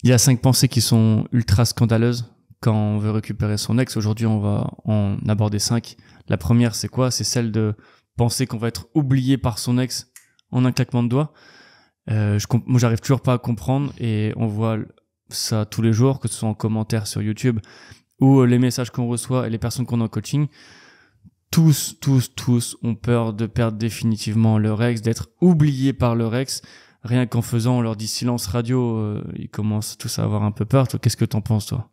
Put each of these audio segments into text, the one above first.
Il y a 5 pensées qui sont ultra scandaleuses quand on veut récupérer son ex. Aujourd'hui, on va en aborder 5. La première, c'est quoi? C'est celle de penser qu'on va être oublié par son ex en un claquement de doigts. Moi, j'arrive toujours pas à comprendre et on voit ça tous les jours, que ce soit en commentaire sur YouTube ou les messages qu'on reçoit et les personnes qu'on a en coaching. Tous ont peur de perdre définitivement leur ex, d'être oubliés par leur ex. Rien qu'en faisant, on leur dit silence radio, ils commencent tous à avoir un peu peur. Toi, qu'est-ce que t'en penses, toi?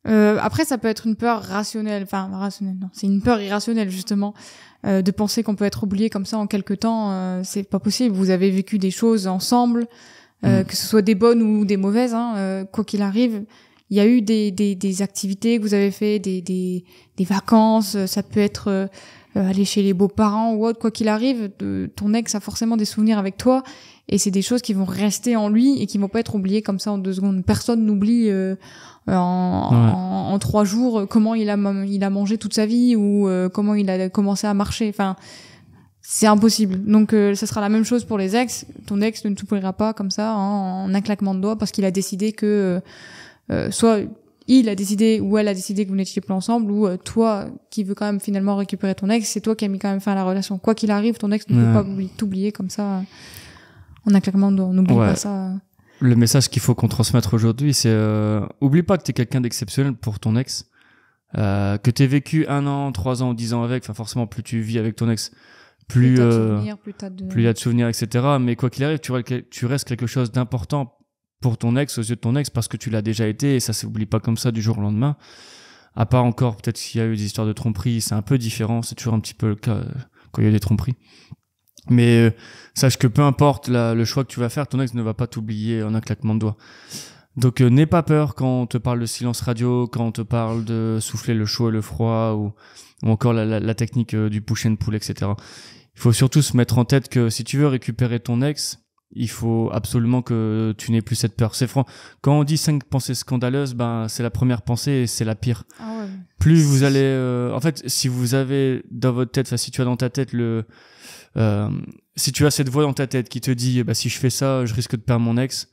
Après, ça peut être une peur rationnelle. Enfin, rationnelle, non. C'est une peur irrationnelle, justement. De penser qu'on peut être oublié comme ça en quelque temps, c'est pas possible. Vous avez vécu des choses ensemble, que ce soit des bonnes ou des mauvaises, quoi qu'il arrive. Il y a eu des activités que vous avez fait, des vacances, ça peut être aller chez les beaux-parents ou autre, quoi qu'il arrive, ton ex a forcément des souvenirs avec toi et c'est des choses qui vont rester en lui et qui vont pas être oubliées comme ça en 2 secondes. Personne n'oublie en 3 jours comment il a mangé toute sa vie ou comment il a commencé à marcher. Enfin, c'est impossible. Donc ça sera la même chose pour les ex. Ton ex ne t'oubliera pas comme ça en un claquement de doigts parce qu'il a décidé que soit il a décidé ou elle a décidé que vous n'étiez plus ensemble ou toi qui veux quand même finalement récupérer ton ex, c'est toi qui as mis quand même fin à la relation. Quoi qu'il arrive, ton ex ne peut pas t'oublier comme ça en un claquement de doigts. N'oublie pas ça. Le message qu'il faut qu'on transmette aujourd'hui, c'est oublie pas que t'es quelqu'un d'exceptionnel pour ton ex, que t'aies vécu 1 an, 3 ans, 10 ans avec. Enfin, forcément, plus tu vis avec ton ex, plus il y a de souvenirs, etc. Mais quoi qu'il arrive, tu restes quelque chose d'important pour ton ex, aux yeux de ton ex, parce que tu l'as déjà été, et ça s'oublie pas comme ça du jour au lendemain. À part encore, peut-être s'il y a eu des histoires de tromperie, c'est un peu différent, c'est toujours un petit peu le cas quand il y a des tromperies. Mais sache que peu importe le choix que tu vas faire, ton ex ne va pas t'oublier en un claquement de doigts. Donc n'aie pas peur quand on te parle de silence radio, quand on te parle de souffler le chaud et le froid, ou encore la technique du push and pull, etc. Il faut surtout se mettre en tête que si tu veux récupérer ton ex, il faut absolument que tu n'aies plus cette peur. C'est franc. Quand on dit 5 pensées scandaleuses, c'est la première pensée et c'est la pire. Ah ouais. Plus vous allez... en fait, si vous avez dans votre tête, si tu as dans ta tête si tu as cette voix dans ta tête qui te dit si je fais ça, je risque de perdre mon ex,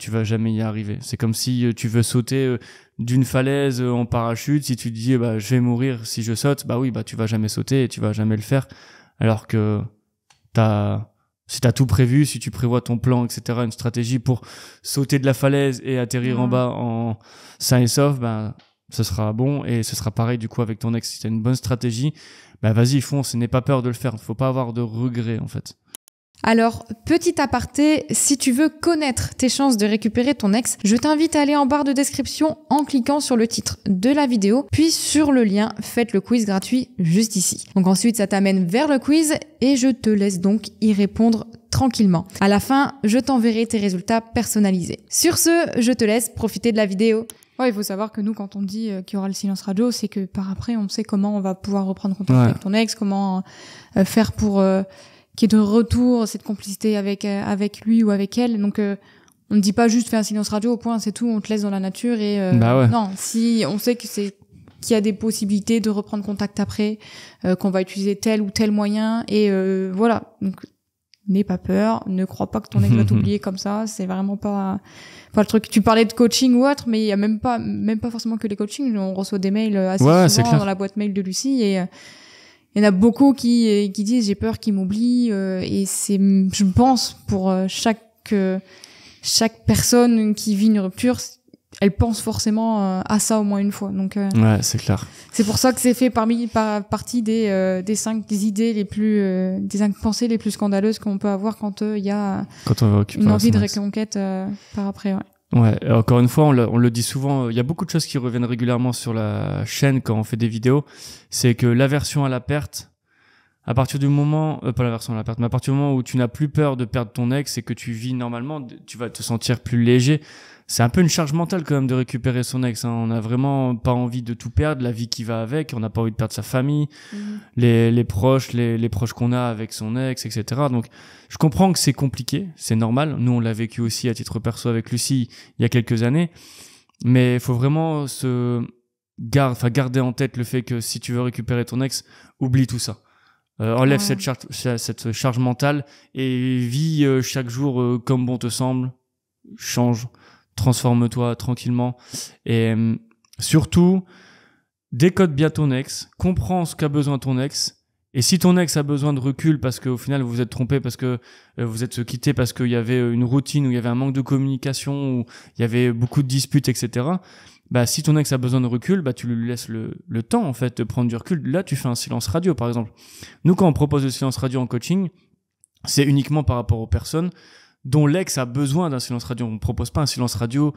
tu vas jamais y arriver. C'est comme si tu veux sauter d'une falaise en parachute. Si tu te dis je vais mourir si je saute, tu vas jamais sauter et tu vas jamais le faire. Alors que si t'as tout prévu, si tu prévois ton plan, etc., une stratégie pour sauter de la falaise et atterrir en bas en sain et sauf, ce sera bon. Et ce sera pareil du coup avec ton ex. Si t'as une bonne stratégie, vas-y, fonce, n'aie pas peur de le faire. Faut pas avoir de regrets en fait. Alors, petit aparté, si tu veux connaître tes chances de récupérer ton ex, je t'invite à aller en barre de description en cliquant sur le titre de la vidéo, puis sur le lien « Faites le quiz gratuit » juste ici. Donc ensuite, ça t'amène vers le quiz et je te laisse donc y répondre tranquillement. À la fin, je t'enverrai tes résultats personnalisés. Sur ce, je te laisse profiter de la vidéo. Ouais, il faut savoir que nous, quand on dit qu'il y aura le silence radio, c'est que par après, on sait comment on va pouvoir reprendre contact avec ton ex, comment faire pour... qui est de retour, cette complicité avec lui ou avec elle. Donc on ne dit pas juste fais un silence radio au point, c'est tout, on te laisse dans la nature et non, si on sait qu'il y a des possibilités de reprendre contact après, qu'on va utiliser tel ou tel moyen et voilà. Donc n'aie pas peur, ne crois pas que ton ex va t'oublier comme ça, c'est vraiment pas le truc. Tu parlais de coaching ou autre, mais il y a même pas forcément que les coachings, on reçoit des mails assez souvent dans la boîte mail de Lucie et il y en a beaucoup qui disent j'ai peur qu'il m'oublie et c'est, je pense, pour chaque personne qui vit une rupture, elle pense forcément à ça au moins une fois. Donc ouais, c'est clair. C'est pour ça que c'est fait partie des 5 idées les plus des 5 pensées les plus scandaleuses qu'on peut avoir quand il y a une envie de reconquête par après. Ouais, et encore une fois, on le dit souvent, il y a beaucoup de choses qui reviennent régulièrement sur la chaîne quand on fait des vidéos, c'est que l'aversion à la perte, à partir du moment, pas l'aversion à la perte, mais à partir du moment où tu n'as plus peur de perdre ton ex et que tu vis normalement, tu vas te sentir plus léger. C'est un peu une charge mentale quand même de récupérer son ex, hein. On n'a vraiment pas envie de tout perdre, la vie qui va avec, on n'a pas envie de perdre sa famille, les proches qu'on a avec son ex, etc. Donc, je comprends que c'est compliqué, c'est normal. Nous, on l'a vécu aussi à titre perso avec Lucie il y a quelques années. Mais il faut vraiment garder en tête le fait que si tu veux récupérer ton ex, oublie tout ça. Enlève cette charge mentale et vis chaque jour comme bon te semble. Change transforme-toi tranquillement. Et surtout, décode bien ton ex, comprends ce qu'a besoin ton ex. Et si ton ex a besoin de recul parce qu'au final vous vous êtes trompé, parce que vous êtes quitté parce qu'il y avait une routine, où il y avait un manque de communication, où il y avait beaucoup de disputes, etc. Bah, si ton ex a besoin de recul, bah, tu lui laisses le temps, en fait, de prendre du recul. Là, tu fais un silence radio, par exemple. Nous, quand on propose le silence radio en coaching, c'est uniquement par rapport aux personnes dont l'ex a besoin d'un silence radio. On ne propose pas un silence radio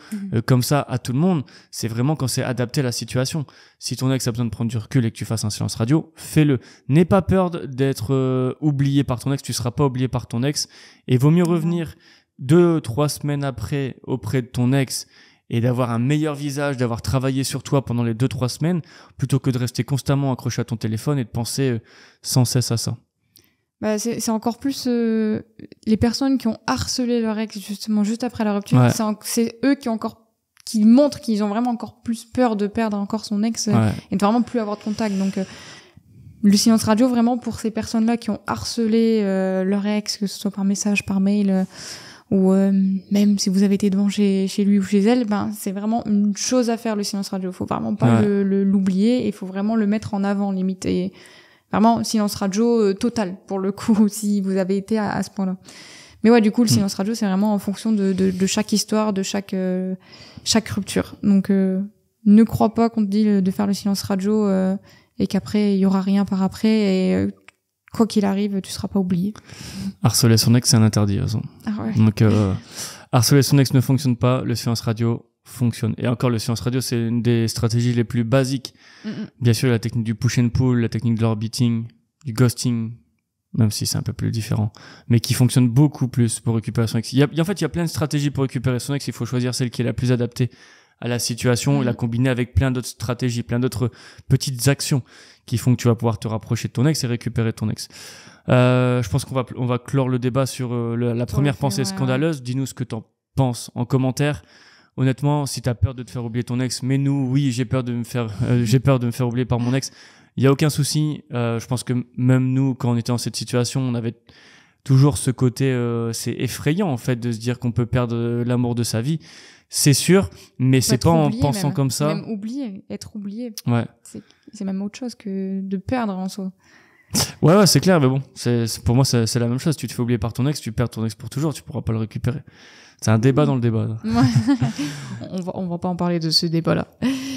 comme ça à tout le monde. C'est vraiment quand c'est adapté à la situation. Si ton ex a besoin de prendre du recul et que tu fasses un silence radio, fais-le. N'aie pas peur d'être oublié par ton ex. Tu ne seras pas oublié par ton ex. Et vaut mieux revenir 2-3 semaines après auprès de ton ex et d'avoir un meilleur visage, d'avoir travaillé sur toi pendant les 2-3 semaines, plutôt que de rester constamment accroché à ton téléphone et de penser sans cesse à ça. Bah, c'est encore plus les personnes qui ont harcelé leur ex justement juste après la rupture. Ouais. C'est eux qui montrent qu'ils ont vraiment encore plus peur de perdre encore son ex et de vraiment plus avoir de contact. Donc le silence radio vraiment pour ces personnes-là qui ont harcelé leur ex, que ce soit par message, par mail ou même si vous avez été devant chez lui ou chez elle, ben c'est vraiment une chose à faire le silence radio. Faut vraiment pas l'oublier et faut vraiment le mettre en avant limite. Et vraiment, silence radio total, pour le coup, si vous avez été à ce point-là. Mais ouais, du coup, le silence radio, c'est vraiment en fonction de chaque histoire, de chaque rupture. Donc, ne crois pas qu'on te dit de faire le silence radio et qu'après, il y aura rien par après. Et quoi qu'il arrive, tu seras pas oublié. Harceler son ex, c'est un interdit. Ah ouais. Donc, harceler son ex ne fonctionne pas. Le silence radio fonctionne. Et encore, le silence radio, c'est une des stratégies les plus basiques. Bien sûr, la technique du push and pull, la technique de l'orbiting, du ghosting, même si c'est un peu plus différent, mais qui fonctionne beaucoup plus pour récupérer son ex. En fait, il y a plein de stratégies pour récupérer son ex. Il faut choisir celle qui est la plus adaptée à la situation et la combiner avec plein d'autres stratégies, plein d'autres petites actions qui font que tu vas pouvoir te rapprocher de ton ex et récupérer ton ex. Je pense qu'on va clore le débat sur la première pensée scandaleuse. Dis-nous ce que t'en penses en commentaire. Honnêtement, si t'as peur de te faire oublier ton ex, mais nous, oui, j'ai peur de me faire oublier par mon ex. Il y a aucun souci. Je pense que même nous, quand on était dans cette situation, on avait toujours ce côté, c'est effrayant en fait de se dire qu'on peut perdre l'amour de sa vie. C'est sûr, mais c'est pas en pensant comme ça. Même être oublié. Ouais. C'est même autre chose que de perdre en soi. Ouais, c'est clair, mais bon, pour moi, c'est la même chose. Tu te fais oublier par ton ex, tu perds ton ex pour toujours, tu pourras pas le récupérer. C'est un débat dans le débat. On va pas en parler de ce débat-là.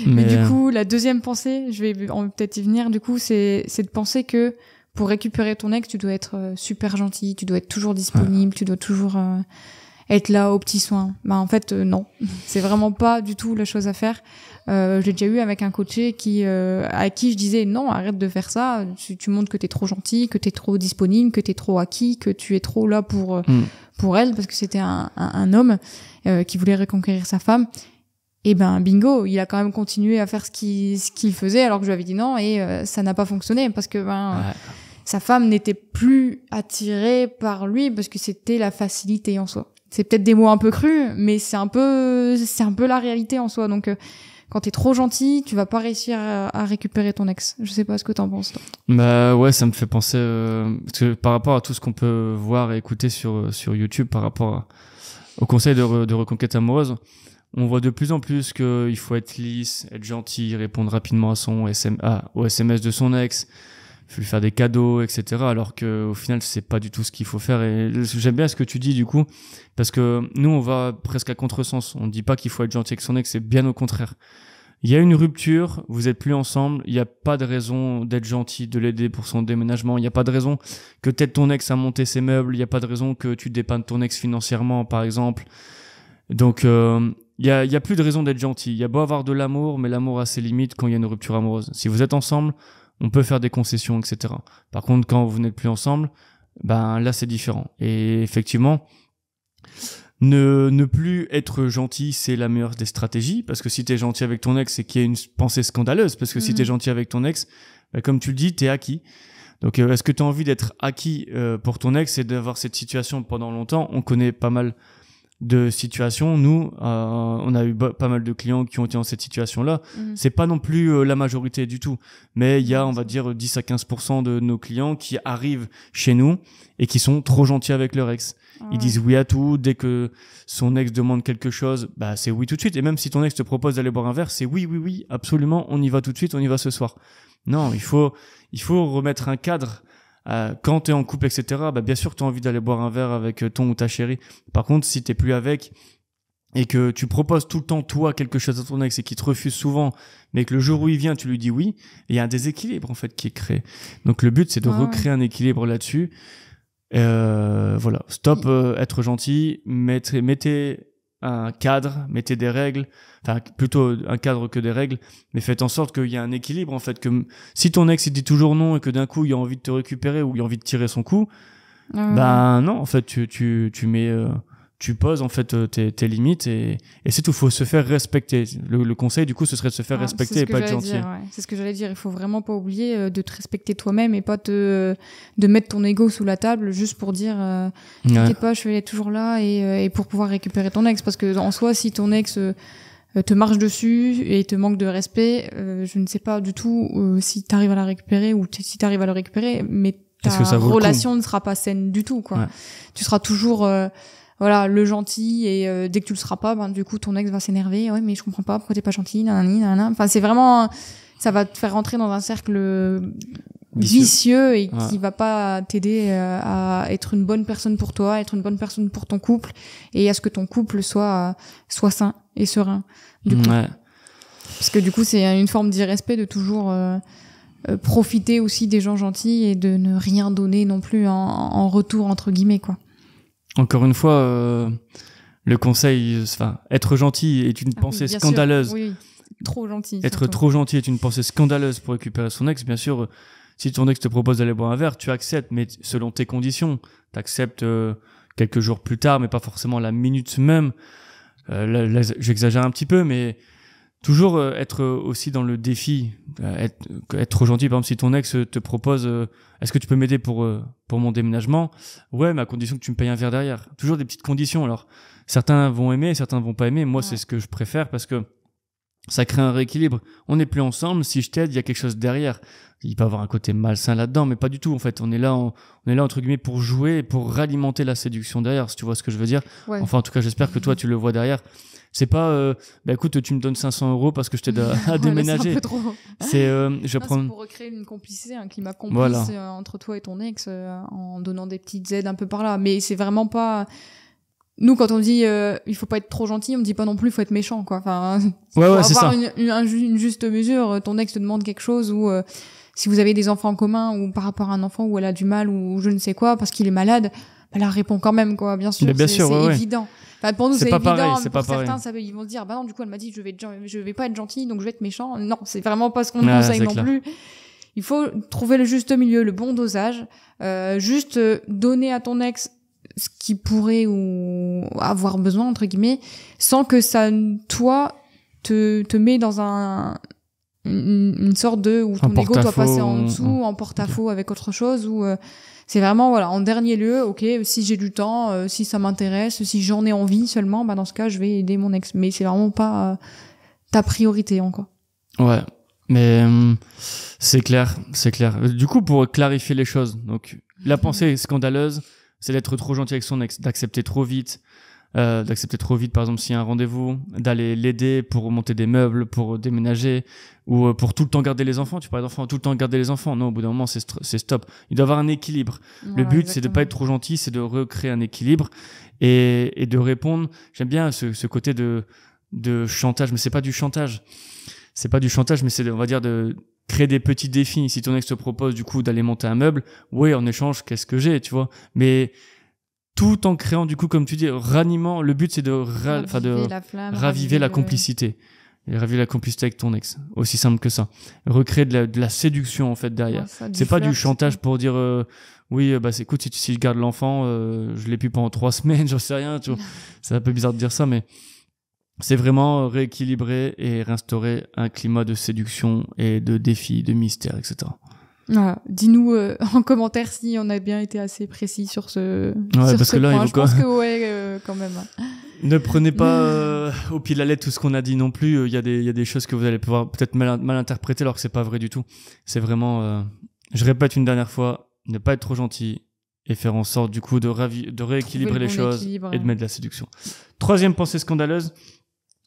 Mais du coup, la deuxième pensée, je vais peut-être y venir, du coup, c'est de penser que pour récupérer ton ex, tu dois être super gentil, tu dois être toujours disponible, tu dois toujours être là aux petits soins. Bah, en fait, non. C'est vraiment pas du tout la chose à faire. Je l'ai déjà eu avec un coaché à qui je disais non, arrête de faire ça. Tu montres que t'es trop gentil, que t'es trop disponible, que t'es trop acquis, que tu es trop là pour elle, parce que c'était un homme qui voulait reconquérir sa femme. Et ben bingo, il a quand même continué à faire ce qu'il faisait alors que je lui avais dit non et ça n'a pas fonctionné parce que sa femme n'était plus attirée par lui parce que c'était la facilité en soi. C'est peut-être des mots un peu crus, mais c'est un peu la réalité en soi. Donc quand t'es trop gentil, tu vas pas réussir à récupérer ton ex. Je sais pas ce que t'en penses, toi. Bah ouais, ça me fait penser parce que par rapport à tout ce qu'on peut voir et écouter sur YouTube par rapport au conseil de reconquête amoureuse, on voit de plus en plus qu'il faut être lisse, être gentil, répondre rapidement au SMS de son ex, lui faire des cadeaux, etc. Alors que au final, c'est pas du tout ce qu'il faut faire. Et j'aime bien ce que tu dis du coup, parce que nous, on va presque à contresens. On dit pas qu'il faut être gentil avec son ex, c'est bien au contraire. Il y a une rupture, vous êtes plus ensemble, il n'y a pas de raison d'être gentil, de l'aider pour son déménagement, il n'y a pas de raison que t'aides ton ex à monter ses meubles, il n'y a pas de raison que tu dépannes ton ex financièrement, par exemple. Donc, il y a plus de raison d'être gentil. Il y a beau avoir de l'amour, mais l'amour a ses limites quand il y a une rupture amoureuse. Si vous êtes ensemble, on peut faire des concessions, etc. Par contre, quand vous n'êtes plus ensemble, ben là, c'est différent. Et effectivement, ne plus être gentil, c'est la meilleure des stratégies, parce que si t'es gentil avec ton ex, c'est qu'il y a une pensée scandaleuse, parce que si t'es gentil avec ton ex, ben, comme tu le dis, t'es acquis. Donc, est-ce que t'as envie d'être acquis pour ton ex et d'avoir cette situation pendant longtemps? On connaît pas mal de situations. Nous, on a eu pas mal de clients qui ont été dans cette situation-là. C'est pas non plus la majorité du tout, mais il y a, on va dire, 10 à 15% de nos clients qui arrivent chez nous et qui sont trop gentils avec leur ex. Ils disent oui à tout. Dès que son ex demande quelque chose, bah c'est oui tout de suite. Et même si ton ex te propose d'aller boire un verre, c'est oui, absolument, on y va tout de suite, on y va ce soir. Non, il faut remettre un cadre. Quand t'es en couple, etc., bah bien sûr t'as envie d'aller boire un verre avec ton ou ta chérie. Par contre, si t'es plus avec et que tu proposes tout le temps toi quelque chose à ton ex et qu'il te refuse souvent, mais que le jour où il vient tu lui dis oui, il y a un déséquilibre en fait qui est créé. Donc le but c'est de recréer un équilibre là-dessus. Voilà, stop être gentil, mettez un cadre, mettez des règles, enfin plutôt un cadre que des règles, mais faites en sorte qu'il y ait un équilibre en fait, que si ton ex il dit toujours non et que d'un coup il a envie de te récupérer ou il a envie de tirer son coup, ben non en fait tu mets tu poses en fait tes limites et c'est tout. Faut se faire respecter. Le conseil du coup ce serait de se faire respecter et pas être gentil. C'est ce que j'allais dire. Il faut vraiment pas oublier de te respecter toi-même et pas de mettre ton ego sous la table juste pour dire t'inquiète pas, je vais être toujours là et pour pouvoir récupérer ton ex, parce que en soi si ton ex te marche dessus et te manque de respect, je ne sais pas du tout si t'arrives à la récupérer ou si t'arrives à le récupérer, mais ta relation ne sera pas saine du tout, quoi. Ouais. Tu seras toujours voilà, le gentil, et dès que tu le seras pas, ben du coup ton ex va s'énerver. Ouais, mais je comprends pas pourquoi t'es pas gentil, nanana. Enfin, c'est vraiment, ça va te faire rentrer dans un cercle vicieux et qui va pas t'aider à être une bonne personne pour toi, être une bonne personne pour ton couple, et à ce que ton couple soit sain et serein. Du coup. Ouais. Parce que du coup, c'est une forme d'irrespect de toujours profiter aussi des gens gentils et de ne rien donner non plus en retour, entre guillemets, quoi. Encore une fois, le conseil, enfin, être gentil est une pensée scandaleuse. Oui, trop gentil. Être trop gentil est une pensée scandaleuse pour récupérer son ex. Bien sûr, si ton ex te propose d'aller boire un verre, tu acceptes, mais selon tes conditions. T'acceptes quelques jours plus tard, mais pas forcément la minute même. Là, j'exagère un petit peu, mais toujours être aussi dans le défi, être trop gentil. Par exemple, si ton ex te propose est-ce que tu peux m'aider pour mon déménagement? Ouais, mais à condition que tu me payes un verre derrière. Toujours des petites conditions. Alors certains vont aimer, certains vont pas aimer. Moi c'est ce que je préfère, parce que ça crée un rééquilibre. On n'est plus ensemble, si je t'aide, il y a quelque chose derrière. Il peut y avoir un côté malsain là-dedans, mais pas du tout en fait. On est là entre guillemets pour jouer et pour ralimenter la séduction derrière, si tu vois ce que je veux dire. Ouais. Enfin en tout cas j'espère que toi tu le vois derrière. C'est pas bah écoute, tu me donnes 500 € parce que je t'aide à déménager. C'est un peu trop. C'est c'est pour recréer une complicité, un climat complice entre toi et ton ex, en donnant des petites aides un peu par là. Mais c'est vraiment nous, quand on dit il faut pas être trop gentil, on dit pas non plus il faut être méchant, quoi. Enfin, faut avoir c'est ça. Une juste mesure. Ton ex te demande quelque chose, ou si vous avez des enfants en commun, ou par rapport à un enfant où elle a du mal ou je ne sais quoi parce qu'il est malade, elle répond quand même, quoi. Bien sûr, c'est évident. Enfin, pour nous, c'est évident. Pareil, pour certains, ils vont se dire, bah non, du coup, elle m'a dit, je vais pas être gentil, donc je vais être méchant. Non, c'est vraiment pas ce qu'on conseille non plus. Il faut trouver le juste milieu, le bon dosage. Juste donner à ton ex ce qu'il pourrait ou avoir besoin, entre guillemets, sans que ça, toi, te met dans une sorte de, où ton ego doit passer en dessous, en porte-à-faux avec autre chose, ou c'est vraiment, voilà, en dernier lieu, ok, si j'ai du temps, si ça m'intéresse, si j'en ai envie seulement, bah dans ce cas, je vais aider mon ex. Mais c'est vraiment pas ta priorité encore. Ouais, mais c'est clair. Du coup, pour clarifier les choses, donc la pensée scandaleuse, c'est d'être trop gentil avec son ex, d'accepter trop vite, par exemple s'il y a un rendez-vous, d'aller l'aider pour monter des meubles, pour déménager, ou pour tout le temps garder les enfants. Tu parles d'enfants, tout le temps garder les enfants. Non, au bout d'un moment c'est stop. Il doit y avoir un équilibre. Voilà, le but c'est de pas être trop gentil, c'est de recréer un équilibre et de répondre. J'aime bien ce côté de chantage, mais c'est pas du chantage, mais c'est on va dire de créer des petits défis. Si ton ex te propose du coup d'aller monter un meuble, ouais, en échange qu'est-ce que j'ai, tu vois, mais tout en créant du coup, comme tu dis, ranimant. Le but c'est de raviver la complicité. Et raviver la complicité avec ton ex. Aussi simple que ça. Recréer de la séduction en fait derrière. C'est pas du chantage pour dire oui, bah c'est écoute, si je garde l'enfant, je l'ai plus pendant 3 semaines, j'en sais rien, tu vois. C'est un peu bizarre de dire ça, mais c'est vraiment rééquilibrer et restaurer un climat de séduction et de défi, de mystère, etc. Voilà. Dis-nous en commentaire si on a bien été assez précis sur ce parce que là, point. il Je pense que quand même. Ne prenez pas au pied de la lettre tout ce qu'on a dit non plus. Il y a des choses que vous allez pouvoir peut-être mal interpréter alors que c'est pas vrai du tout. C'est vraiment, je répète une dernière fois, ne pas être trop gentil et faire en sorte du coup de rééquilibrer les choses et de mettre de la séduction. Troisième pensée scandaleuse,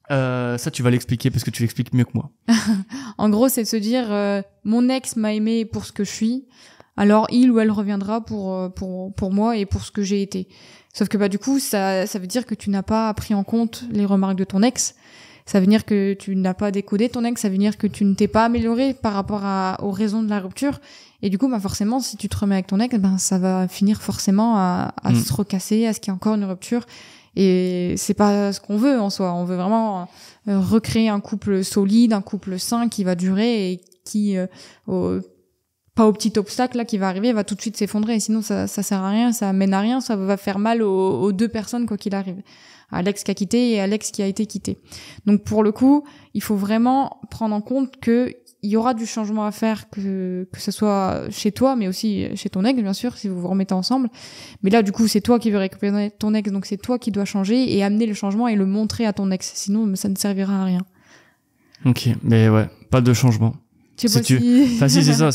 ça tu vas l'expliquer parce que tu l'expliques mieux que moi. En gros, c'est de se dire mon ex m'a aimé pour ce que je suis, alors il ou elle reviendra pour moi et pour ce que j'ai été. Sauf que du coup, ça veut dire que tu n'as pas pris en compte les remarques de ton ex. Ça veut dire que tu n'as pas décodé ton ex. Ça veut dire que tu ne t'es pas amélioré par rapport aux raisons de la rupture. Et du coup, forcément, si tu te remets avec ton ex, ça va finir forcément à se recasser, à ce qu'il y ait encore une rupture. Et c'est pas ce qu'on veut en soi. On veut vraiment recréer un couple solide, un couple sain qui va durer et qui pas au petit obstacle là qui va arriver, va tout de suite s'effondrer. Sinon, ça sert à rien, ça mène à rien, ça va faire mal aux deux personnes quoi qu'il arrive. À l'ex qui a quitté et à l'ex qui a été quitté. Donc pour le coup, il faut vraiment prendre en compte que il y aura du changement à faire, que ce soit chez toi, mais aussi chez ton ex, bien sûr, si vous vous remettez ensemble. Mais là, du coup, c'est toi qui veux récupérer ton ex, donc c'est toi qui dois changer et amener le changement et le montrer à ton ex. Sinon, ça ne servira à rien. Ok, mais ouais, pas de changement. Si c'est ça,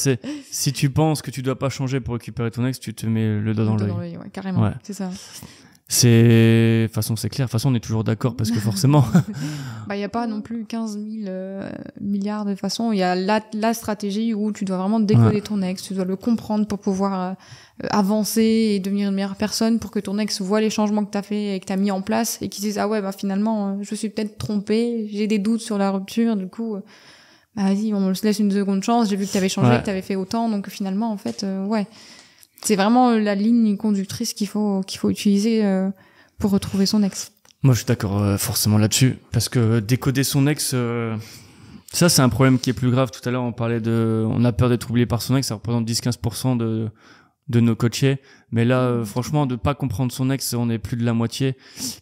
si tu penses que tu dois pas changer pour récupérer ton ex, tu te mets le doigt dans l'œil. Ouais, carrément, ouais. C'est ça. De toute façon, c'est clair. De toute façon, on est toujours d'accord parce que forcément. Y a pas non plus 15 000 milliards de façons. Il y a la stratégie où tu dois vraiment décoder ton ex, tu dois le comprendre pour pouvoir avancer et devenir une meilleure personne, pour que ton ex voit les changements que t'as fait et que t'as mis en place et qu'il dise finalement, je suis peut-être trompée, j'ai des doutes sur la rupture, du coup, vas-y, on se laisse une seconde chance, j'ai vu que t'avais changé, que t'avais fait autant, donc finalement, en fait, c'est vraiment la ligne conductrice qu'il faut utiliser pour retrouver son ex. Moi, je suis d'accord forcément là-dessus, parce que décoder son ex, ça c'est un problème qui est plus grave. Tout à l'heure, on a peur d'être oublié par son ex, ça représente 10-15% de nos coachés. Mais là, franchement, de pas comprendre son ex, on est plus de la moitié,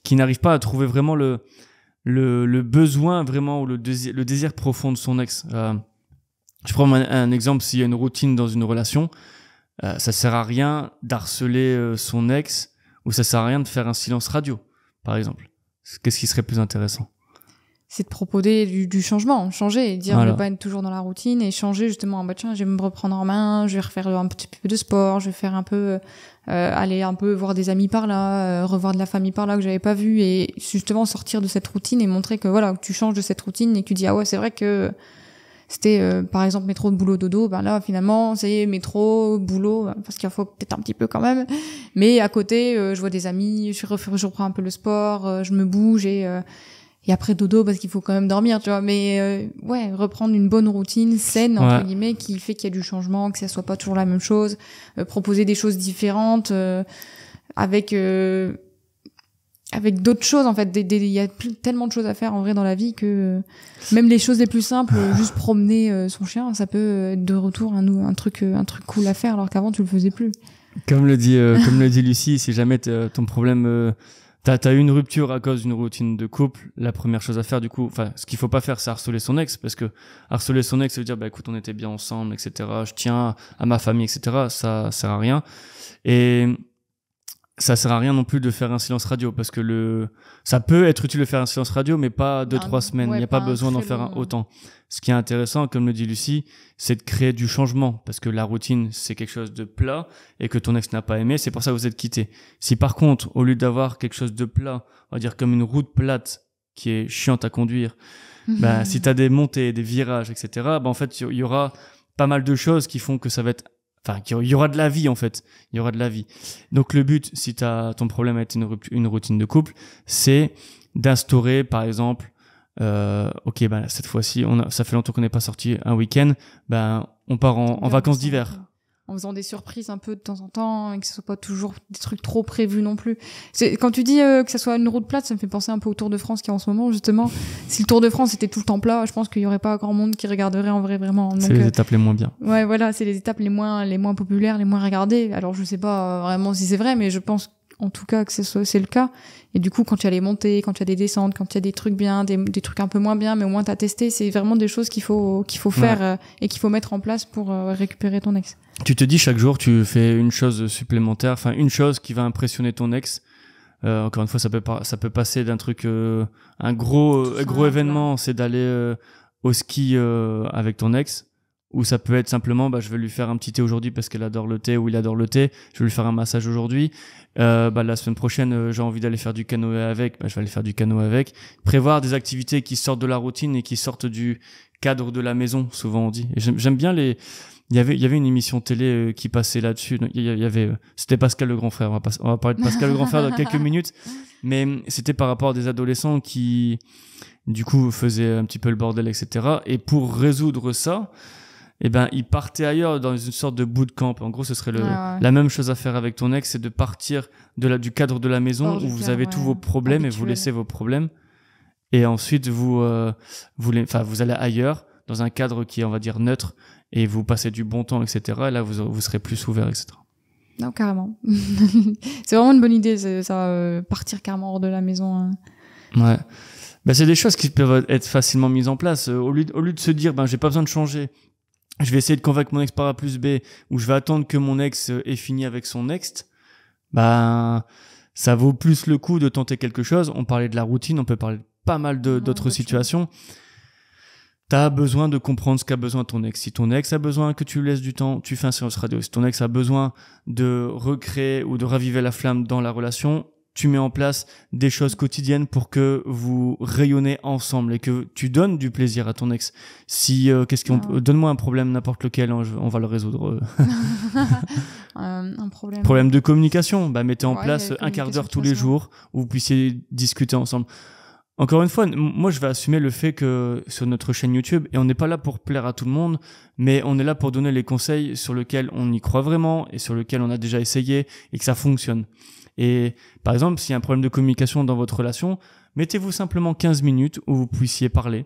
qui n'arrive pas à trouver vraiment le besoin vraiment ou le désir profond de son ex. Je prends un exemple, s'il y a une routine dans une relation, ça sert à rien d'harceler son ex, ou ça sert à rien de faire un silence radio, par exemple. Qu'est-ce qui serait plus intéressant? C'est de proposer du changement, changer, et dire ne pas être toujours dans la routine et changer justement. Tiens, je vais me reprendre en main, je vais refaire un petit peu de sport, je vais faire un peu aller un peu voir des amis par là, revoir de la famille par là que j'avais pas vu, et justement sortir de cette routine et montrer que que tu changes de cette routine et que tu dis c'est vrai que c'était par exemple métro boulot dodo, là finalement c'est métro boulot, parce qu'il faut peut-être un petit peu quand même, mais à côté je vois des amis, je reprends un peu le sport, je me bouge et après dodo parce qu'il faut quand même dormir, tu vois, mais reprendre une bonne routine saine entre guillemets, qui fait qu'il y a du changement, que ça soit pas toujours la même chose, proposer des choses différentes avec d'autres choses en fait. Il y a tellement de choses à faire en vrai dans la vie que même les choses les plus simples, juste promener son chien, ça peut être de retour un truc cool à faire, alors qu'avant tu le faisais plus. Comme le dit Lucie, si jamais ton problème, t'as eu une rupture à cause d'une routine de couple, la première chose à faire du coup, ce qu'il faut pas faire, c'est harceler son ex, parce que harceler son ex, ça veut dire écoute, on était bien ensemble, etc. Je tiens à ma famille, etc. Ça sert à rien. Et ça sert à rien non plus de faire un silence radio, parce que ça peut être utile de faire un silence radio, mais pas 2-3 semaines. Il n'y a pas besoin d'en faire autant. Ce qui est intéressant, comme le dit Lucie, c'est de créer du changement, parce que la routine, c'est quelque chose de plat et que ton ex n'a pas aimé, c'est pour ça que vous êtes quittés. Si par contre, au lieu d'avoir quelque chose de plat, on va dire comme une route plate qui est chiante à conduire, si t'as des montées, des virages, etc., en fait, il y aura pas mal de choses qui font que ça va être il y aura de la vie, en fait. Il y aura de la vie. Donc, le but, si ton problème a été une routine de couple, c'est d'instaurer, par exemple, cette fois-ci, ça fait longtemps qu'on n'est pas sorti un week-end, on part en vacances d'hiver. En faisant des surprises un peu de temps en temps, et que ce soit pas toujours des trucs trop prévus non plus. Quand tu dis que ça soit une route plate, ça me fait penser un peu au Tour de France qui est en ce moment, justement. Si le Tour de France était tout le temps plat, je pense qu'il y aurait pas grand monde qui regarderait en vrai, vraiment. C'est les étapes les moins bien. Ouais, voilà, c'est les étapes les moins populaires, les moins regardées. Alors, je sais pas vraiment si c'est vrai, mais je pense en tout cas que c'est le cas. Et du coup, quand il y a les montées, quand il y a des descentes, quand il y a des trucs bien, des trucs un peu moins bien, mais au moins t'as testé, c'est vraiment des choses qu'il faut faire et qu'il faut mettre en place pour récupérer ton ex. Tu te dis chaque jour, tu fais une chose supplémentaire, enfin une chose qui va impressionner ton ex. Encore une fois, ça peut passer d'un truc, un gros événement, c'est d'aller au ski avec ton ex. Ou ça peut être simplement, je vais lui faire un petit thé aujourd'hui parce qu'elle adore le thé ou il adore le thé. Je vais lui faire un massage aujourd'hui. La semaine prochaine, j'ai envie d'aller faire du canoë avec. Je vais aller faire du canoë avec. Prévoir des activités qui sortent de la routine et qui sortent du cadre de la maison, souvent on dit. Et j'aime bien il y avait une émission télé qui passait là-dessus. C'était Pascal le grand frère. On va parler de Pascal le grand frère dans quelques minutes. Mais c'était par rapport à des adolescents qui, du coup, faisaient un petit peu le bordel, etc. Et pour résoudre ça, ils partaient ailleurs dans une sorte de bootcamp. En gros, ce serait la même chose à faire avec ton ex, c'est de partir du cadre de la maison où vous avez tous vos problèmes habituel. Et vous laissez vos problèmes. Et ensuite, vous allez ailleurs, dans un cadre qui est, on va dire, neutre, et vous passez du bon temps, etc. Et là, vous serez plus ouvert, etc. Non, carrément. C'est vraiment une bonne idée, ça, partir carrément hors de la maison. Ouais. C'est des choses qui peuvent être facilement mises en place. Au lieu de se dire, j'ai pas besoin de changer. Je vais essayer de convaincre mon ex par A plus B, ou je vais attendre que mon ex ait fini avec son ex, ça vaut plus le coup de tenter quelque chose. On parlait de la routine, on peut parler de pas mal d'autres situations. T'as besoin de comprendre ce qu'a besoin ton ex. Si ton ex a besoin que tu lui laisses du temps, tu fais un silence radio. Si ton ex a besoin de recréer ou de raviver la flamme dans la relation, tu mets en place des choses quotidiennes pour que vous rayonnez ensemble et que tu donnes du plaisir à ton ex. Si donne-moi un problème n'importe lequel, on va le résoudre. Un problème. Problème de communication. Mettez en place un quart d'heure tous les jours où vous puissiez discuter ensemble. Encore une fois, moi je vais assumer le fait que sur notre chaîne YouTube, et on n'est pas là pour plaire à tout le monde, mais on est là pour donner les conseils sur lesquels on y croit vraiment et sur lesquels on a déjà essayé et que ça fonctionne. Et par exemple, s'il y a un problème de communication dans votre relation, mettez-vous simplement 15 minutes où vous puissiez parler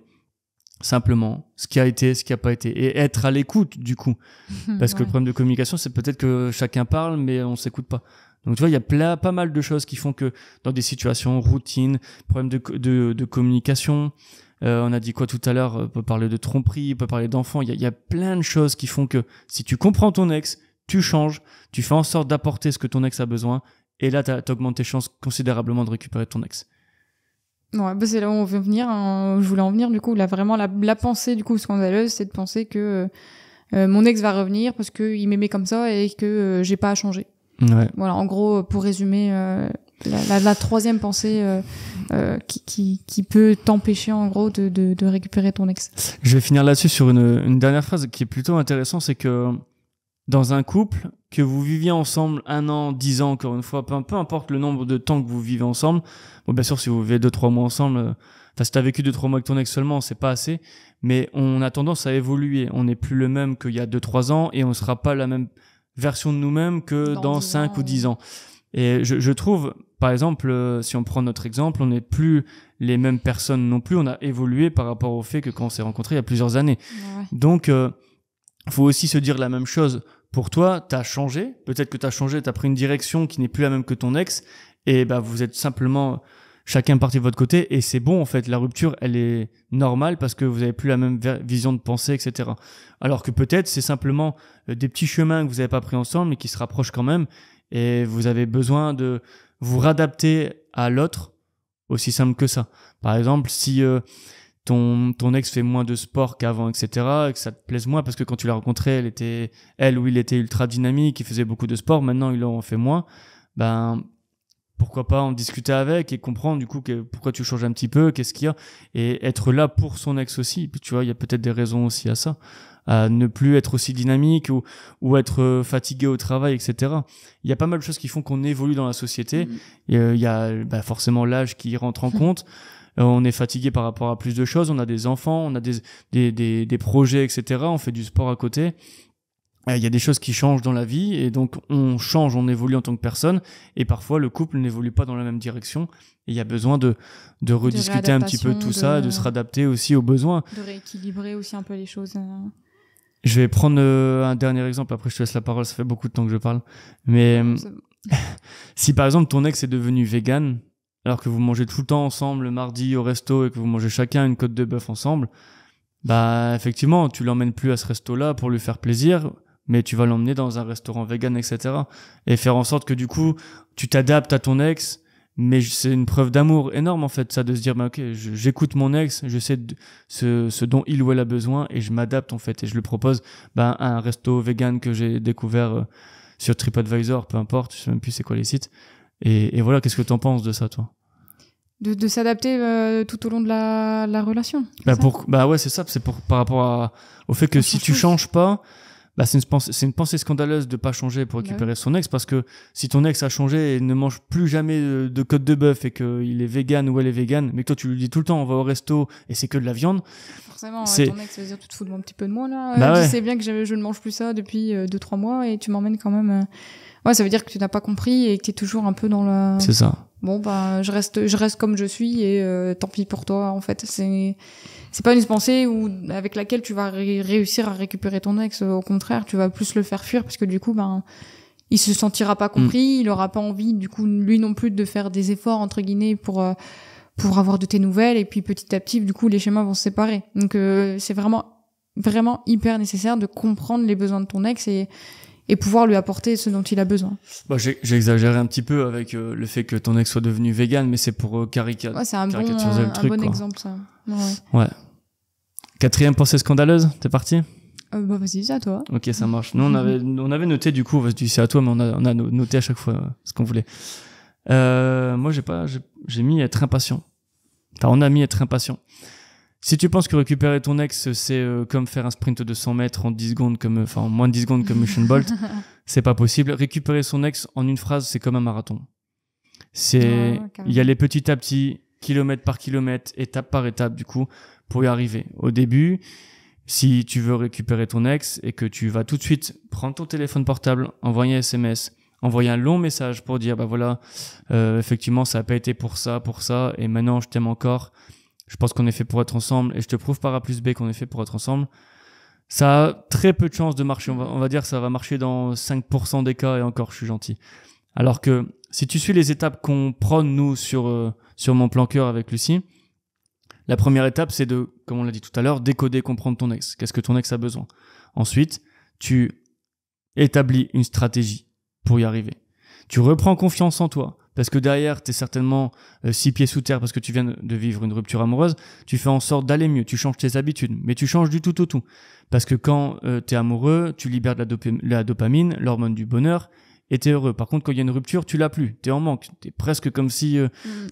simplement ce qui a été, ce qui a pas été, et être à l'écoute du coup. Parce que le problème de communication, c'est peut-être que chacun parle, mais on s'écoute pas. Donc tu vois, il y a pas mal de choses qui font que dans des situations routines, problème de communication, on a dit quoi tout à l'heure, on peut parler de tromperie, on peut parler d'enfants, il y a plein de choses qui font que si tu comprends ton ex, tu changes, tu fais en sorte d'apporter ce que ton ex a besoin. Et là, t'augmentes tes chances considérablement de récupérer ton ex. Ouais, c'est là où on veut venir. Je voulais en venir, du coup. Là, vraiment, la pensée, du coup, scandaleuse, c'est de penser que mon ex va revenir parce qu'il m'aimait comme ça et que j'ai pas à changer. Ouais. Voilà, en gros, pour résumer, la troisième pensée qui peut t'empêcher, en gros, de récupérer ton ex. Je vais finir là-dessus sur une dernière phrase qui est plutôt intéressante, c'est que dans un couple, que vous viviez ensemble 1 an, 10 ans, encore une fois, peu importe le nombre de temps que vous vivez ensemble. Bon, bien sûr, si vous vivez 2-3 mois ensemble, si t'as vécu 2-3 mois avec ton ex seulement, c'est pas assez. Mais on a tendance à évoluer. On n'est plus le même qu'il y a 2-3 ans et on sera pas la même version de nous-mêmes que dans 5 ou 10 ans. Et je trouve, par exemple, si on prend notre exemple, on n'est plus les mêmes personnes non plus. On a évolué par rapport au fait que quand on s'est rencontrés il y a plusieurs années. Ouais. Donc, faut aussi se dire la même chose. Pour toi, t'as changé. Peut-être que t'as changé, t'as pris une direction qui n'est plus la même que ton ex. Et vous êtes simplement chacun parti de votre côté. Et c'est bon, en fait. La rupture, elle est normale parce que vous avez plus la même vision de pensée, etc. Alors que peut-être, c'est simplement des petits chemins que vous n'avez pas pris ensemble mais qui se rapprochent quand même. Et vous avez besoin de vous réadapter à l'autre, aussi simple que ça. Par exemple, si ton ex fait moins de sport qu'avant, etc., et que ça te plaise moins parce que quand tu l'as rencontré, elle ou il était ultra dynamique, il faisait beaucoup de sport, maintenant il en fait moins, pourquoi pas en discuter avec et comprendre du coup pourquoi tu changes un petit peu, qu'est-ce qu'il y a, et être là pour son ex aussi. Puis, tu vois, il y a peut-être des raisons aussi à ça, à ne plus être aussi dynamique ou être fatigué au travail, etc. Il y a pas mal de choses qui font qu'on évolue dans la société. Et, il y a forcément l'âge qui rentre en compte. On est fatigué par rapport à plus de choses, on a des enfants, on a des projets, etc. On fait du sport à côté. Il y a des choses qui changent dans la vie et donc on change, on évolue en tant que personne et parfois le couple n'évolue pas dans la même direction et il y a besoin de rediscuter un petit peu tout ça, de se réadapter aussi aux besoins. De rééquilibrer aussi un peu les choses. Je vais prendre un dernier exemple, après je te laisse la parole, ça fait beaucoup de temps que je parle. Mais si par exemple ton ex est devenu vegan, alors que vous mangez tout le temps ensemble le mardi au resto et que vous mangez chacun une côte de bœuf ensemble, bah effectivement tu l'emmènes plus à ce resto-là pour lui faire plaisir, mais tu vas l'emmener dans un restaurant vegan, etc. Et faire en sorte que du coup tu t'adaptes à ton ex, mais c'est une preuve d'amour énorme en fait, ça, de se dire bah ok, j'écoute mon ex, je sais ce dont il ou elle a besoin et je m'adapte en fait, et je lui propose à un resto vegan que j'ai découvert sur TripAdvisor, peu importe, je sais même plus c'est quoi les sites. Et voilà, qu'est-ce que t'en penses de ça, toi? De s'adapter tout au long de la relation. Ouais, c'est ça. C'est par rapport au fait que si tu changes pas, c'est une pensée scandaleuse de pas changer pour récupérer son ex, parce que si ton ex a changé et ne mange plus jamais de côte de bœuf et qu'il est vegan ou elle est vegan, mais que toi tu lui dis tout le temps on va au resto et c'est que de la viande. Forcément, ton ex va dire tu te fous un petit peu de moi là. Tu sais bien que je ne mange plus ça depuis 2-3 mois et tu m'emmènes quand même. Ouais, ça veut dire que tu n'as pas compris et que tu es toujours un peu dans le... C'est ça. Bon, je reste comme je suis et tant pis pour toi, en fait. C'est pas une pensée avec laquelle tu vas réussir à récupérer ton ex. Au contraire, tu vas plus le faire fuir parce que du coup, il se sentira pas compris, il aura pas envie, du coup, lui non plus, de faire des efforts, entre guillemets, pour avoir de tes nouvelles. Et puis, petit à petit, du coup, les schémas vont se séparer. Donc, c'est vraiment, vraiment hyper nécessaire de comprendre les besoins de ton ex et pouvoir lui apporter ce dont il a besoin. J'ai exagéré un petit peu avec le fait que ton ex soit devenu vegan, mais c'est pour caricaturer le truc. Un bon exemple, ça. Ouais. 4e pensée scandaleuse, t'es parti? Vas-y, c'est à toi. Ok, ça marche. Nous, on avait noté, du coup, c'est à toi, mais on a noté à chaque fois ce qu'on voulait. Moi, j'ai mis être impatient. Enfin, on a mis être impatient. Si tu penses que récupérer ton ex, c'est comme faire un sprint de 100 mètres en 10 secondes, en moins de 10 secondes comme Usain Bolt, c'est pas possible. Récupérer son ex en une phrase, c'est comme un marathon. Il y a les petit à petit, kilomètre par kilomètre, étape par étape, du coup, pour y arriver. Au début, si tu veux récupérer ton ex et que tu vas tout de suite prendre ton téléphone portable, envoyer un SMS, envoyer un long message pour dire, effectivement, ça a pas été pour ça, et maintenant je t'aime encore. Je pense qu'on est fait pour être ensemble et je te prouve par A plus B qu'on est fait pour être ensemble. Ça a très peu de chances de marcher. On va dire que ça va marcher dans 5% des cas, et encore, je suis gentil. Alors que si tu suis les étapes qu'on prône, nous, sur mon plan cœur avec Lucie, la première étape, c'est de, comme on l'a dit tout à l'heure, décoder, comprendre ton ex. Qu'est-ce que ton ex a besoin? Ensuite, tu établis une stratégie pour y arriver. Tu reprends confiance en toi. Parce que derrière, t'es certainement 6 pieds sous terre parce que tu viens de vivre une rupture amoureuse. Tu fais en sorte d'aller mieux, tu changes tes habitudes, mais tu changes du tout au tout. Parce que quand t'es amoureux, tu libères de la dopamine, l'hormone du bonheur, et t'es heureux. Par contre, quand il y a une rupture, tu l'as plus. T'es en manque. T'es presque comme si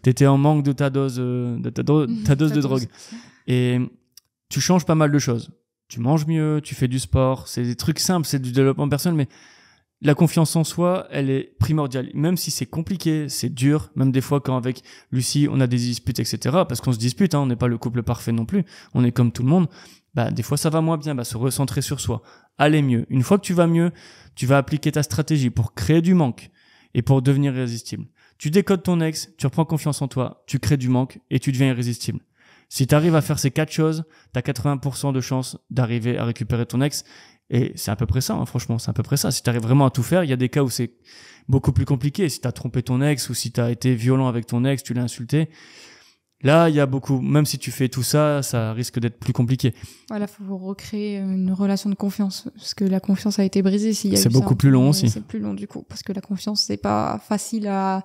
t'étais en manque de ta dose de drogue. Et tu changes pas mal de choses. Tu manges mieux, tu fais du sport. C'est des trucs simples, c'est du développement personnel, mais la confiance en soi, elle est primordiale. Même si c'est compliqué, c'est dur. Même des fois, quand avec Lucie, on a des disputes, etc. Parce qu'on se dispute, on n'est pas le couple parfait non plus. On est comme tout le monde. Des fois, ça va moins bien. Se recentrer sur soi. Aller mieux. Une fois que tu vas mieux, tu vas appliquer ta stratégie pour créer du manque et pour devenir irrésistible. Tu décodes ton ex, tu reprends confiance en toi, tu crées du manque et tu deviens irrésistible. Si tu arrives à faire ces 4 choses, tu as 80% de chances d'arriver à récupérer ton ex. Et c'est à peu près ça, franchement, c'est à peu près ça. Si tu arrives vraiment à tout faire, il y a des cas où c'est beaucoup plus compliqué. Si tu as trompé ton ex ou si tu as été violent avec ton ex, tu l'as insulté. Là, il y a beaucoup, même si tu fais tout ça, ça risque d'être plus compliqué. Voilà, faut recréer une relation de confiance, parce que la confiance a été brisée. C'est beaucoup plus long aussi. C'est plus long du coup, parce que la confiance, c'est pas facile à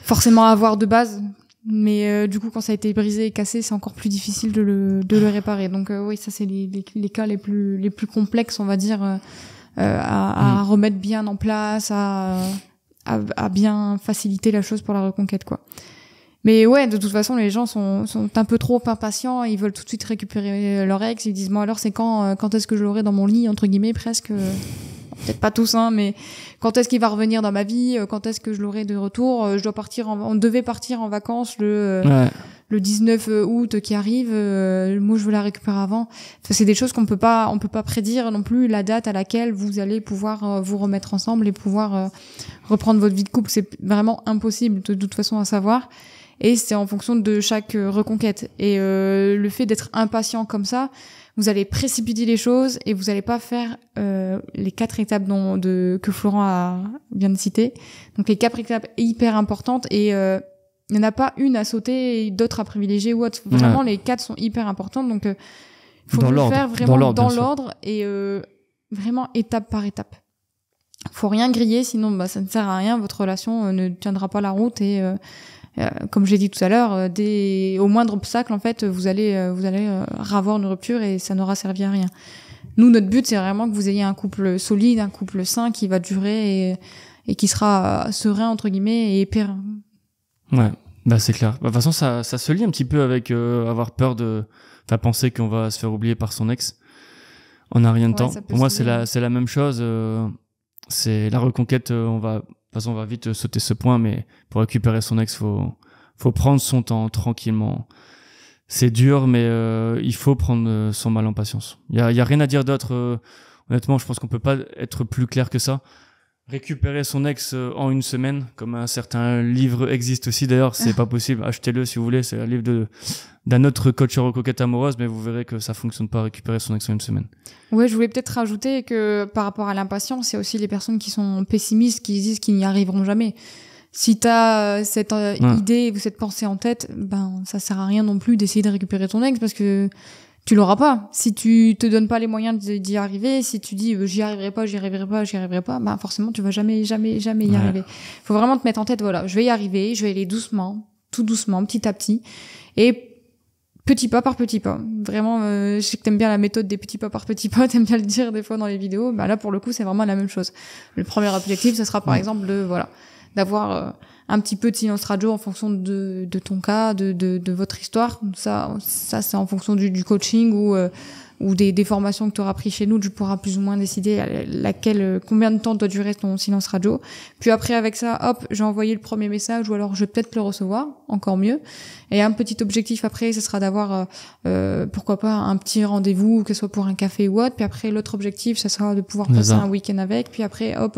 forcément avoir de base. Mais du coup, quand ça a été brisé et cassé, c'est encore plus difficile de le réparer. Donc oui, ça c'est les cas les plus complexes, on va dire, à remettre bien en place, à bien faciliter la chose pour la reconquête, quoi. Mais ouais, de toute façon, les gens sont un peu trop impatients, ils veulent tout de suite récupérer leur ex, ils disent bon alors c'est quand est-ce que je l'aurai dans mon lit, entre guillemets, presque. Peut-être pas tous, mais quand est-ce qu'il va revenir dans ma vie, quand est-ce que je l'aurai de retour, on devait partir en vacances le 19 août qui arrive, moi je veux la récupérer avant. Enfin, c'est des choses on peut pas prédire non plus la date à laquelle vous allez pouvoir vous remettre ensemble et pouvoir reprendre votre vie de couple, c'est vraiment impossible de toute façon à savoir. et c'est en fonction de chaque reconquête. Et le fait d'être impatient comme ça, vous allez précipiter les choses et vous allez pas faire les 4 étapes que Florent vient de citer. Donc les 4 étapes hyper importantes, et il n'y en a pas une à sauter et d'autres à privilégier ou autre. Vraiment, les 4 sont hyper importantes. Donc, faut le faire vraiment dans l'ordre et vraiment étape par étape. Faut rien griller, sinon ça ne sert à rien. Votre relation ne tiendra pas la route et comme j'ai dit tout à l'heure, au moindre obstacle, en fait, vous allez avoir une rupture et ça n'aura servi à rien. Nous, notre but, c'est vraiment que vous ayez un couple solide, un couple sain qui va durer et qui sera serein entre guillemets et pérenne. Ouais, c'est clair. De toute façon, ça se lie un petit peu avec avoir peur penser qu'on va se faire oublier par son ex en un rien de temps. Pour moi, c'est la même chose. C'est la reconquête. De toute façon, on va vite sauter ce point, mais pour récupérer son ex, faut prendre son temps tranquillement. C'est dur, mais il faut prendre son mal en patience. Il y a rien à dire d'autre. Honnêtement, je pense qu'on peut pas être plus clair que ça. Récupérer son ex en une semaine, comme un certain livre existe aussi d'ailleurs, c'est pas possible. Achetez-le si vous voulez, c'est un livre d'un autre coach en reconquête amoureuse, mais vous verrez que ça fonctionne pas, récupérer son ex en une semaine. Ouais, je voulais peut-être rajouter que par rapport à l'impatience, il y a aussi les personnes qui sont pessimistes, qui disent qu'ils n'y arriveront jamais. Si t'as cette idée ou cette pensée en tête, ça sert à rien non plus d'essayer de récupérer ton ex parce que tu l'auras pas. Si tu te donnes pas les moyens d'y arriver, si tu dis j'y arriverai pas, forcément tu vas jamais y arriver. Faut vraiment te mettre en tête, voilà, je vais y arriver, je vais aller doucement, tout doucement, petit à petit, et petit pas par petit pas. Vraiment, je sais que t'aimes bien la méthode des petits pas par petits pas, t'aimes bien le dire des fois dans les vidéos. Là pour le coup c'est vraiment la même chose. Le premier objectif, ce sera par exemple d'avoir un petit peu de silence radio en fonction de ton cas, de votre histoire. Ça c'est en fonction du coaching ou des formations que tu auras pris chez nous, tu pourras plus ou moins décider combien de temps doit durer ton silence radio. Puis après, avec ça, hop, j'ai envoyé le premier message, ou alors je vais peut-être le recevoir, encore mieux. Et un petit objectif après, ce sera d'avoir, pourquoi pas, un petit rendez-vous, que ce soit pour un café ou autre. Puis après, l'autre objectif, ça sera de pouvoir passer un week-end avec. Puis après, hop,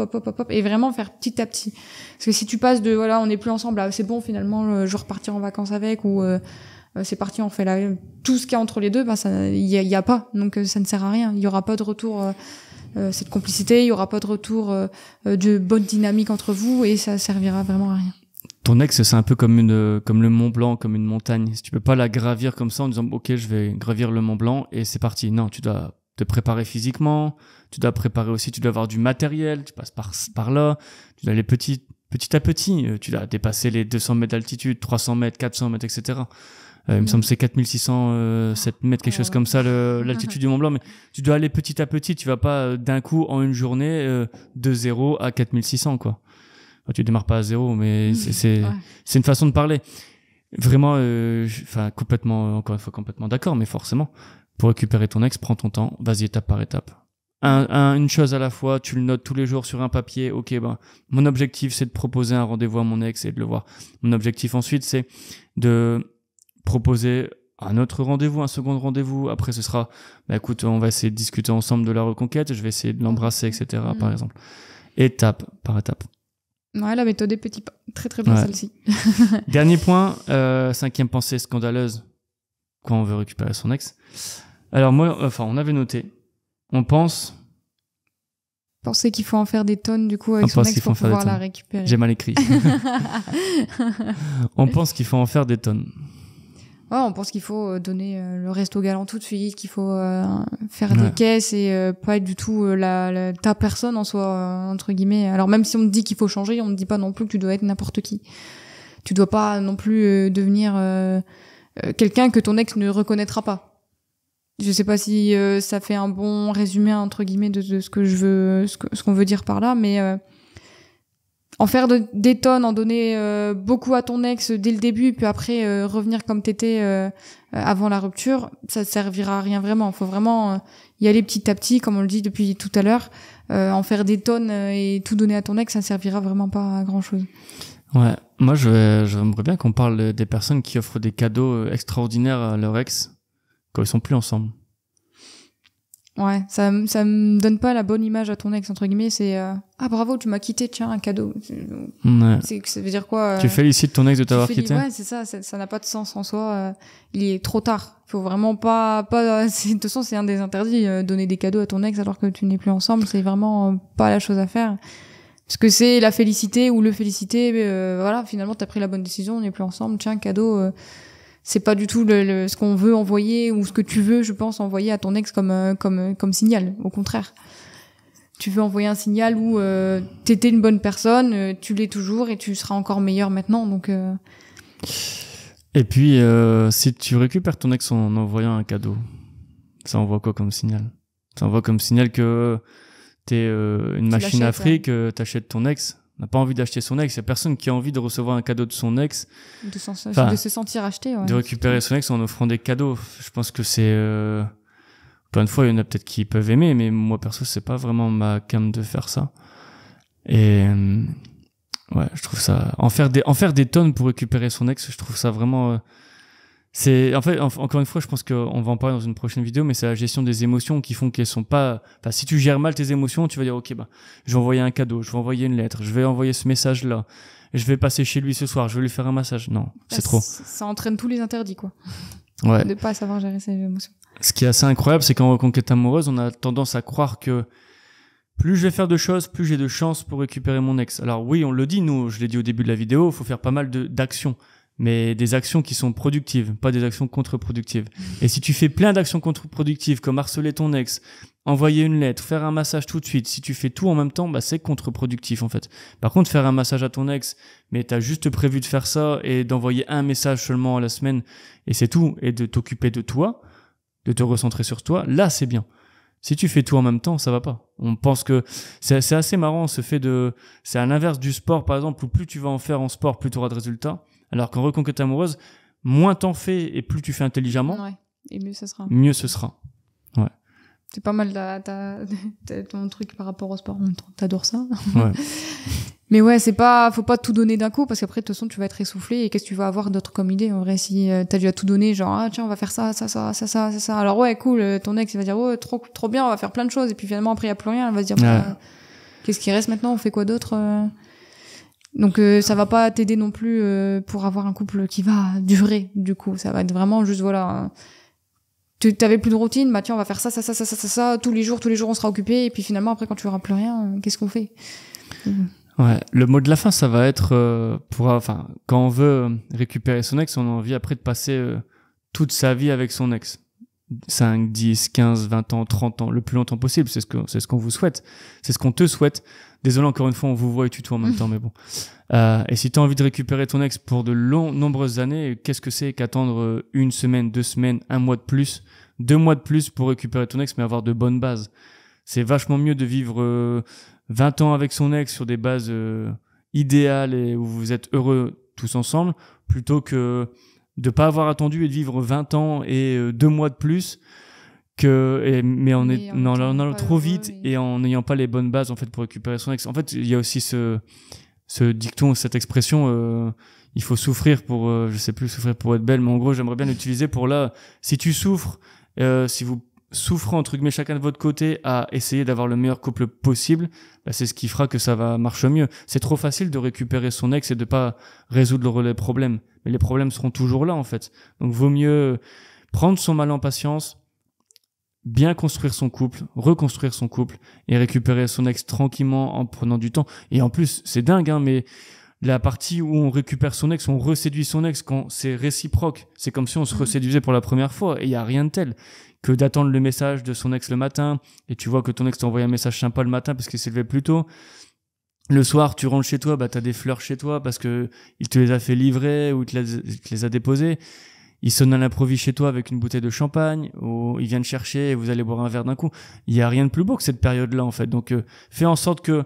et vraiment faire petit à petit. Parce que si tu passes on n'est plus ensemble, c'est bon, finalement, je repartir en vacances avec, ou c'est parti, on fait tout ce qu'il y a entre les deux, il y a pas, donc ça ne sert à rien. Il y aura pas de retour, cette complicité, il y aura pas de retour de bonne dynamique entre vous, et ça servira vraiment à rien. Ton ex, c'est un peu comme le Mont Blanc, comme une montagne. Si tu peux pas la gravir comme ça en disant ok, je vais gravir le Mont Blanc et c'est parti. Non, tu dois te préparer physiquement, tu dois préparer aussi, tu dois avoir du matériel, tu passes par là, tu dois aller petit à petit, tu dois dépasser les 200 mètres d'altitude, 300 mètres, 400 mètres, etc. Il me semble que c'est 4607 mètres, quelque chose comme ça, l'altitude du Mont Blanc. Mais tu dois aller petit à petit. Tu vas pas d'un coup en une journée de 0 à 4600, quoi. Enfin, tu démarres pas à 0, mais c'est une façon de parler. Vraiment, complètement, encore une fois, complètement d'accord. Mais forcément, pour récupérer ton ex, prends ton temps. Vas-y, étape par étape. Une chose à la fois, tu le notes tous les jours sur un papier. Ok, mon objectif, c'est de proposer un rendez-vous à mon ex et de le voir. Mon objectif ensuite, c'est de proposer un autre rendez-vous, un second rendez-vous. Après, ce sera, écoute, on va essayer de discuter ensemble de la reconquête. Je vais essayer de l'embrasser, etc. Par exemple. Étape par étape. Ouais, la méthode des petits pas. Très, très bien, celle-ci. Dernier point, 5e pensée scandaleuse quand on veut récupérer son ex. Alors on avait noté, on pense... Penser qu'il faut en faire des tonnes, du coup, avec son ex pour pouvoir la récupérer. J'ai mal écrit. On pense qu'il faut en faire des tonnes. Ouais, on pense qu'il faut donner le resto galant tout de suite, qu'il faut faire des caisses et pas être du tout ta personne en soi, entre guillemets. Alors même si on te dit qu'il faut changer, on ne dit pas non plus que tu dois être n'importe qui. Tu dois pas non plus devenir quelqu'un que ton ex ne reconnaîtra pas. Je sais pas si ça fait un bon résumé entre guillemets de ce que ce qu'on veut dire par là, mais en faire des tonnes, en donner beaucoup à ton ex dès le début, puis après revenir comme t'étais avant la rupture, ça servira à rien vraiment. Faut vraiment y aller petit à petit, comme on le dit depuis tout à l'heure. En faire des tonnes et tout donner à ton ex, ça servira vraiment pas à grand chose. Ouais, moi j'aimerais bien qu'on parle des personnes qui offrent des cadeaux extraordinaires à leur ex quand ils sont plus ensemble. Ouais, ça me donne pas la bonne image à ton ex, entre guillemets. C'est ah bravo, tu m'as quitté, tiens, un cadeau. Ouais. Ça veut dire quoi Tu félicites ton ex de t'avoir quitté? Ouais, c'est ça. Ça n'a pas de sens en soi. Il est trop tard. Faut vraiment pas. De toute façon, c'est un des interdits. Donner des cadeaux à ton ex alors que tu n'es plus ensemble, c'est vraiment pas la chose à faire. Parce que c'est la féliciter ou le féliciter. Voilà, finalement, t'as pris la bonne décision. On n'est plus ensemble. Tiens, cadeau. C'est pas du tout ce qu'on veut envoyer ou ce que tu veux, je pense, envoyer à ton ex comme signal. Au contraire, tu veux envoyer un signal où t'étais une bonne personne, tu l'es toujours et tu seras encore meilleur maintenant. Donc. Et puis, si tu récupères ton ex en envoyant un cadeau, ça envoie quoi comme signal? Ça envoie comme signal que t'es une machine à fric, t'achètes ton ex. On n'a pas envie d'acheter son ex. Il y a personne qui a envie de recevoir un cadeau de son ex. De se sentir acheté, ouais. De récupérer son ex en offrant des cadeaux. Je pense que c'est... Plein de fois, il y en a peut-être qui peuvent aimer, mais moi, perso, c'est pas vraiment ma came de faire ça. Et... ouais, je trouve ça... En faire des tonnes pour récupérer son ex, je trouve ça vraiment... C'est en fait encore une fois, je pense qu'on va en parler dans une prochaine vidéo, mais c'est la gestion des émotions qui font qu'elles sont pas. Enfin, si tu gères mal tes émotions, tu vas dire ok, bah je vais envoyer un cadeau, je vais envoyer une lettre, je vais envoyer ce message-là, je vais passer chez lui ce soir, je vais lui faire un massage. Non, c'est trop. Ça entraîne tous les interdits, quoi. Ouais. De pas savoir gérer ses émotions. Ce qui est assez incroyable, c'est qu'en reconquête amoureuse, on a tendance à croire que plus je vais faire de choses, plus j'ai de chances pour récupérer mon ex. Alors oui, on le dit, nous, je l'ai dit au début de la vidéo, il faut faire pas mal d'actions. Mais des actions qui sont productives, pas des actions contre-productives. Et si tu fais plein d'actions contre-productives, comme harceler ton ex, envoyer une lettre, faire un massage tout de suite, si tu fais tout en même temps, bah c'est contre-productif en fait. Par contre, faire un massage à ton ex, mais t'as juste prévu de faire ça et d'envoyer un message seulement à la semaine, et c'est tout, et de t'occuper de toi, de te recentrer sur toi, là c'est bien. Si tu fais tout en même temps, ça va pas. On pense que c'est assez marrant ce fait de... C'est à l'inverse du sport par exemple, où plus tu vas en faire en sport, plus tu auras de résultats. Alors qu'en reconquête amoureuse, moins t'en fais et plus tu fais intelligemment, ouais. Et mieux ça sera. Mieux ce sera. Ouais. C'est pas mal ton truc par rapport au sport. T'adores ça. Ouais. Mais ouais, faut pas tout donner d'un coup parce qu'après, de toute façon, tu vas être essoufflé et qu'est-ce que tu vas avoir d'autre comme idée? En vrai, si t'as déjà tout donné, genre, ah, tiens, on va faire ça. Alors ouais, cool, ton ex, il va dire, oh, trop bien, on va faire plein de choses. Et puis finalement, après, il y a plus rien. Elle va se dire, bah, qu'est-ce qui reste maintenant? On fait quoi d'autre? Donc ça va pas t'aider non plus pour avoir un couple qui va durer, du coup. Ça va être vraiment juste, voilà... T'avais plus de routine, bah tiens, on va faire ça, tous les jours, on sera occupé, et puis finalement, après, quand tu auras plus rien, qu'est-ce qu'on fait? Ouais, le mot de la fin, ça va être quand on veut récupérer son ex, on a envie après de passer toute sa vie avec son ex. 5, 10, 15, 20 ans, 30 ans, le plus longtemps possible, c'est ce qu'on vous souhaite. C'est ce qu'on te souhaite. Désolé, encore une fois, on vous voit et tutoie en même temps, mais bon. Et si t'as envie de récupérer ton ex pour de nombreuses années, qu'est-ce que c'est qu'attendre 1 semaine, 2 semaines, 1 mois de plus, 2 mois de plus pour récupérer ton ex, mais avoir de bonnes bases? C'est vachement mieux de vivre 20 ans avec son ex sur des bases idéales et où vous êtes heureux tous ensemble, plutôt que de pas avoir attendu et de vivre 20 ans et 2 mois de plus mais en allant trop vite et en n'ayant pas les bonnes bases en fait pour récupérer son ex. En fait, il y a aussi ce dicton, cette expression, il faut souffrir pour je sais plus, souffrir pour être belle, mais en gros, j'aimerais bien l'utiliser pour là, si tu souffres, si vous souffrez entre guillemets chacun de votre côté à essayer d'avoir le meilleur couple possible, bah, c'est ce qui fera que ça va marcher mieux. C'est trop facile de récupérer son ex et de pas résoudre les problèmes, mais les problèmes seront toujours là en fait. Donc vaut mieux prendre son mal en patience, bien construire son couple, reconstruire son couple et récupérer son ex tranquillement en prenant du temps. Et en plus, c'est dingue, hein, mais la partie où on récupère son ex, on reséduit son ex quand c'est réciproque. C'est comme si on se reséduisait pour la première fois et il y a rien de tel que d'attendre le message de son ex le matin et tu vois que ton ex t'a envoyé un message sympa le matin parce qu'il s'est levé plus tôt. Le soir, tu rentres chez toi, bah t'as des fleurs chez toi parce que il te les a fait livrer ou il te les a déposées. Il sonne à l'improviste chez toi avec une bouteille de champagne, ou il vient te chercher et vous allez boire un verre d'un coup. Il y a rien de plus beau que cette période-là, en fait. Donc, fais en sorte que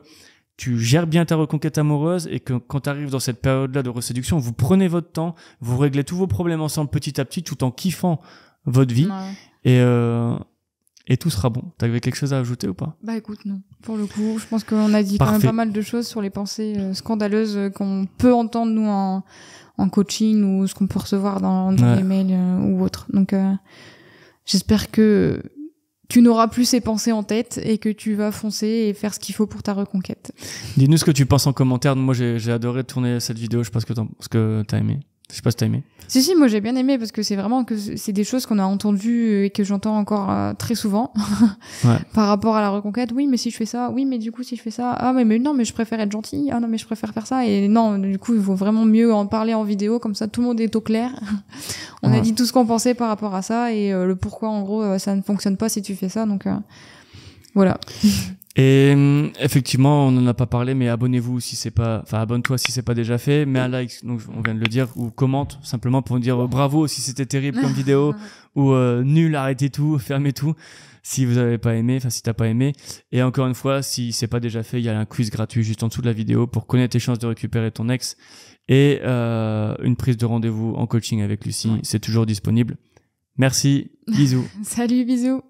tu gères bien ta reconquête amoureuse et que quand tu arrives dans cette période-là de reséduction, vous prenez votre temps, vous réglez tous vos problèmes ensemble petit à petit tout en kiffant votre vie. Ouais. Et tout sera bon. T'avais quelque chose à ajouter ou pas? Bah écoute, non. Pour le coup, je pense qu'on a dit Parfait. Quand même pas mal de choses sur les pensées scandaleuses qu'on peut entendre, nous, en coaching ou ce qu'on peut recevoir dans les mails ou autre. Donc, j'espère que tu n'auras plus ces pensées en tête et que tu vas foncer et faire ce qu'il faut pour ta reconquête. Dis-nous ce que tu penses en commentaire. Moi, j'ai adoré tourner cette vidéo. Je sais pas ce que t'as aimé. Je sais pas si t'as aimé. Si, moi j'ai bien aimé parce que c'est vraiment que c'est des choses qu'on a entendues et que j'entends encore très souvent Ouais. par rapport à la reconquête. Oui, mais si je fais ça, oui, mais du coup si je fais ça, ah mais non, mais je préfère être gentil. Ah non, mais je préfère faire ça. Et non, du coup il faut vraiment mieux en parler en vidéo, comme ça tout le monde est au clair. On a dit tout ce qu'on pensait par rapport à ça et le pourquoi en gros ça ne fonctionne pas si tu fais ça. Donc voilà. Et effectivement, on en a pas parlé, mais abonnez-vous si c'est pas, enfin abonne-toi si c'est pas déjà fait, mets un like, donc on vient de le dire, ou commente simplement pour dire bravo si c'était terrible comme vidéo, ou nul, arrêtez tout, fermez tout si vous avez pas aimé, enfin si t'as pas aimé. Et encore une fois, si c'est pas déjà fait, il y a un quiz gratuit juste en dessous de la vidéo pour connaître tes chances de récupérer ton ex et une prise de rendez-vous en coaching avec Lucie, c'est toujours disponible. Merci, bisous. Salut, bisous.